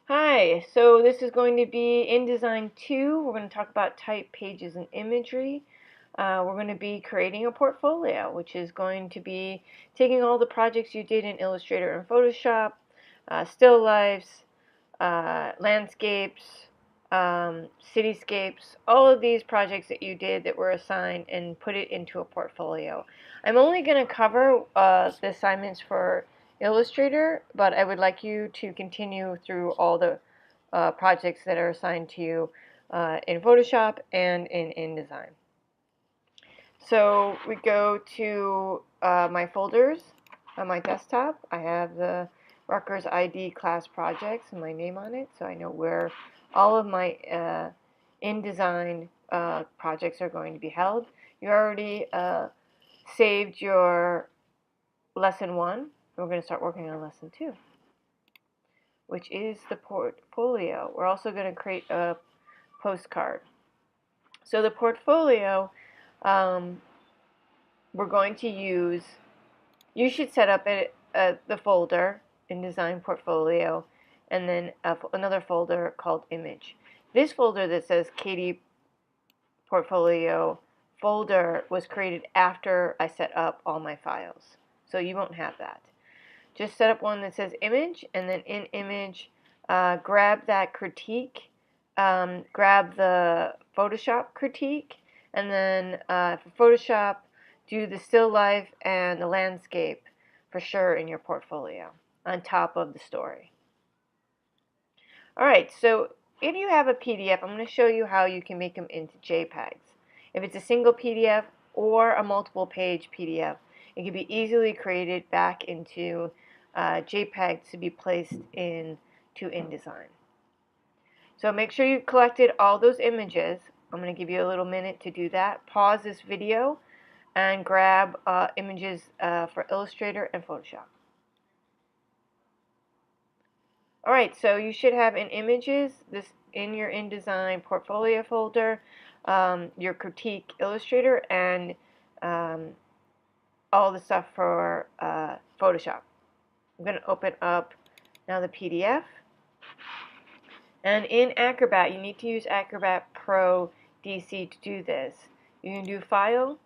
Hi, so this is going to be InDesign 2. We're going to talk about type, pages, and imagery. We're going to be creating a portfolio, which is going to be taking all the projects you did in Illustrator and Photoshop, still lifes, landscapes, cityscapes, all of these projects that you did that were assigned, and put it into a portfolio. I'm only going to cover the assignments for Illustrator, but I would like you to continue through all the projects that are assigned to you in Photoshop and in InDesign. So we go to my folders on my desktop. I have the Rutgers ID class projects and my name on it, so I know where all of my InDesign projects are going to be held. You already saved your lesson 1. We're going to start working on lesson 2, which is the portfolio. We're also going to create a postcard. So the portfolio, we're going to use, you should set up the folder InDesign portfolio, and then another folder called image. This folder that says Katie portfolio folder was created after I set up all my files, so you won't have that. Just set up one that says image, and then in image, grab that critique, grab the Photoshop critique, and then for Photoshop, do the still life and the landscape for sure in your portfolio on top of the story. Alright, so if you have a PDF, I'm going to show you how you can make them into JPEGs. If it's a single PDF or a multiple page PDF, it can be easily created back into JPEG to be placed into InDesign. So make sure you've collected all those images. I'm going to give you a little minute to do that. Pause this video and grab images for Illustrator and Photoshop. Alright, so you should have in images, this in your InDesign portfolio folder, your critique Illustrator, and all the stuff for Photoshop. I'm going to open up now the PDF. And in Acrobat, you need to use Acrobat Pro DC to do this. You can do File,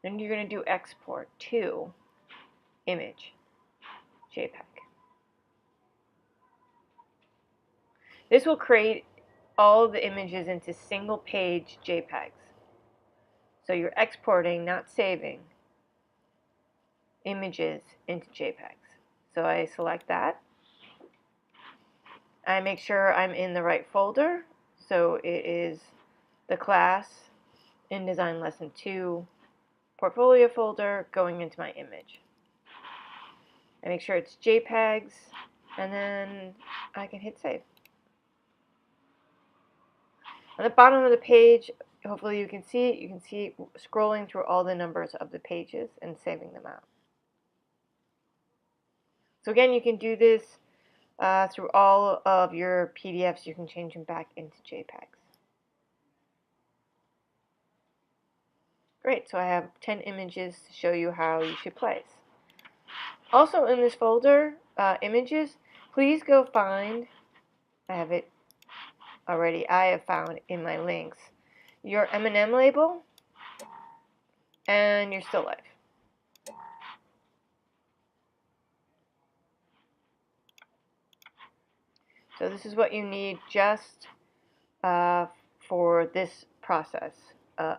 then you're going to do Export to Image, JPEG. This will create all of the images into single page JPEGs. So you're exporting, not saving, images into JPEGs. So I select that. I make sure I'm in the right folder. So it is the class InDesign Lesson 2 portfolio folder going into my image. I make sure it's JPEGs, and then I can hit save. On the bottom of the page, hopefully you can see it. You can see scrolling through all the numbers of the pages and saving them out. So again, you can do this through all of your PDFs. You can change them back into JPEGs. Great, so I have 10 images to show you how you should place. Also in this folder, images, please go find, I have it already, I have found in my links, your M&M label and your still life. So this is what you need just for this process,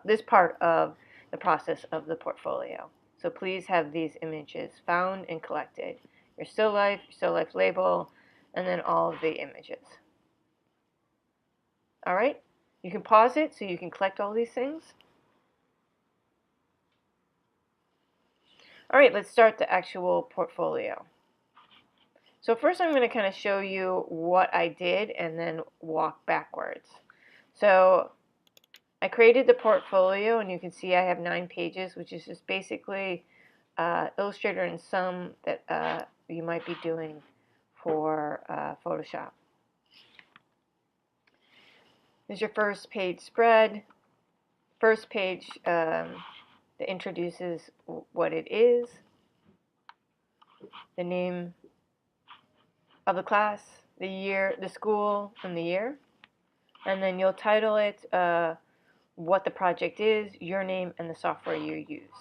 this part of the process of the portfolio. So please have these images found and collected. Your still life label, and then all of the images. Alright, you can pause it so you can collect all these things. Alright, let's start the actual portfolio. So first I'm going to kind of show you what I did and then walk backwards. So I created the portfolio, and you can see I have 9 pages, which is just basically Illustrator and some that you might be doing for Photoshop. Here's your first page spread. First page that introduces what it is, the name of the class, the year, the school, and the year. And then you'll title it what the project is, your name, and the software you used.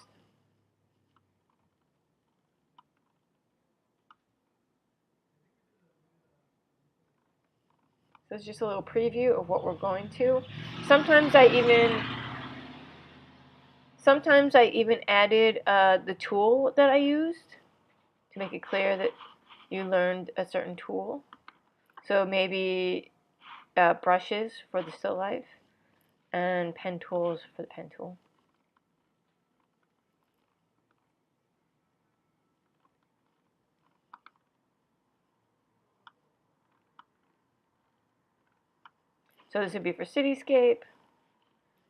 So it's just a little preview of what we're going to. Sometimes I even added the tool that I used to make it clear that you learned a certain tool. So maybe brushes for the still life and pen tools for the pen tool. So this would be for cityscape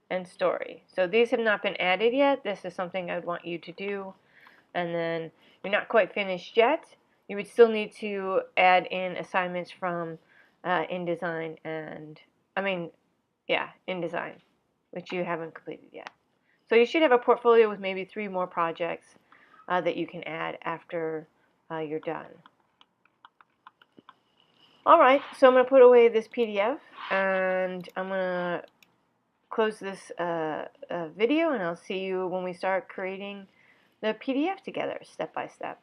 and story. So these have not been added yet. This is something I'd want you to do. And then you're not quite finished yet. You would still need to add in assignments from InDesign and, InDesign, which you haven't completed yet. So you should have a portfolio with maybe 3 more projects that you can add after you're done. Alright, so I'm going to put away this PDF and I'm going to close this video, and I'll see you when we start creating the PDF together, step by step.